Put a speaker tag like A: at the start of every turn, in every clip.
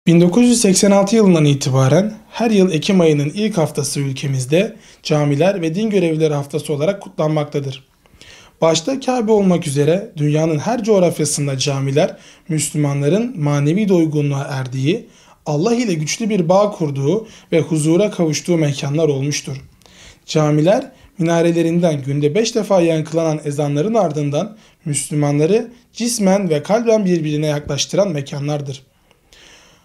A: 1986 yılından itibaren her yıl Ekim ayının ilk haftası ülkemizde Camiler ve Din Görevlileri Haftası olarak kutlanmaktadır. Başta Kabe olmak üzere dünyanın her coğrafyasında camiler, Müslümanların manevi doygunluğa erdiği, Allah ile güçlü bir bağ kurduğu ve huzura kavuştuğu mekanlar olmuştur. Camiler, minarelerinden günde 5 defa yankılanan ezanların ardından Müslümanları cismen ve kalben birbirine yaklaştıran mekanlardır.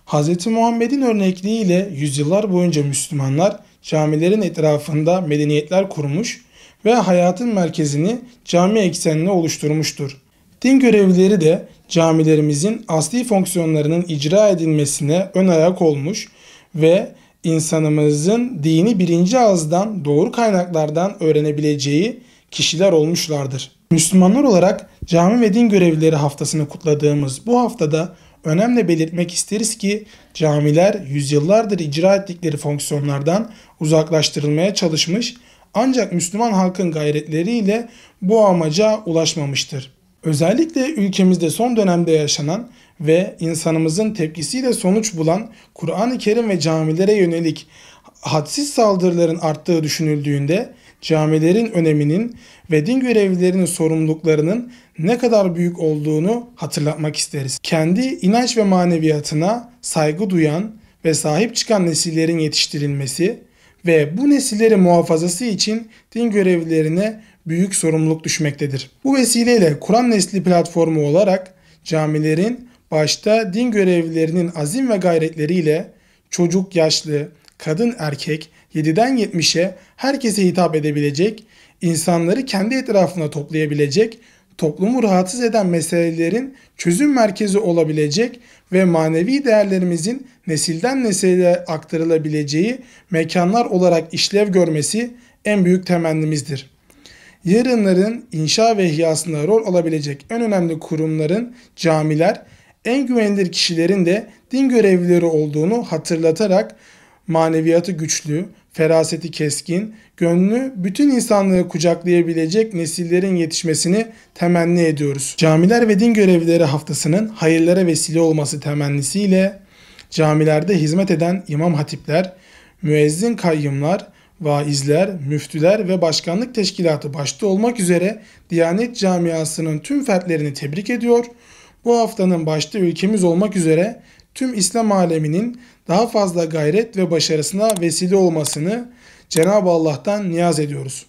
A: Hz. Muhammed'in örnekliğiyle yüzyıllar boyunca Müslümanlar camilerin etrafında medeniyetler kurmuş ve hayatın merkezini cami eksenine oluşturmuştur. Din görevlileri de camilerimizin asli fonksiyonlarının icra edilmesine ön ayak olmuş ve insanımızın dini birinci ağızdan doğru kaynaklardan öğrenebileceği kişiler olmuşlardır. Müslümanlar olarak cami ve din görevlileri haftasını kutladığımız bu haftada önemli belirtmek isteriz ki camiler yüzyıllardır icra ettikleri fonksiyonlardan uzaklaştırılmaya çalışmış ancak Müslüman halkın gayretleriyle bu amaca ulaşmamıştır. Özellikle ülkemizde son dönemde yaşanan ve insanımızın tepkisiyle sonuç bulan Kur'an-ı Kerim ve camilere yönelik hadsiz saldırıların arttığı düşünüldüğünde camilerin öneminin ve din görevlilerinin sorumluluklarının ne kadar büyük olduğunu hatırlatmak isteriz. Kendi inanç ve maneviyatına saygı duyan ve sahip çıkan nesillerin yetiştirilmesi ve bu nesillerin muhafazası için din görevlilerine büyük sorumluluk düşmektedir. Bu vesileyle Kur'an Nesli platformu olarak camilerin başta din görevlilerinin azim ve gayretleriyle çocuk, yaşlı, kadın, erkek 7'den 70'e herkese hitap edebilecek, insanları kendi etrafına toplayabilecek, toplumu rahatsız eden meselelerin çözüm merkezi olabilecek ve manevi değerlerimizin nesilden nesile aktarılabileceği mekanlar olarak işlev görmesi en büyük temennimizdir. Yarınların inşa ve ihyasında rol alabilecek en önemli kurumların camiler, en güvenilir kişilerin de din görevlileri olduğunu hatırlatarak maneviyatı güçlü, feraseti keskin, gönlü bütün insanlığı kucaklayabilecek nesillerin yetişmesini temenni ediyoruz. Camiler ve din görevlileri haftasının hayırlara vesile olması temennisiyle camilerde hizmet eden imam hatipler, müezzin kayyımlar, vaizler, müftüler ve başkanlık teşkilatı başta olmak üzere Diyanet camiasının tüm fertlerini tebrik ediyor. Bu haftanın başta ülkemiz olmak üzere tüm İslam aleminin daha fazla gayret ve başarısına vesile olmasını Cenab-ı Allah'tan niyaz ediyoruz.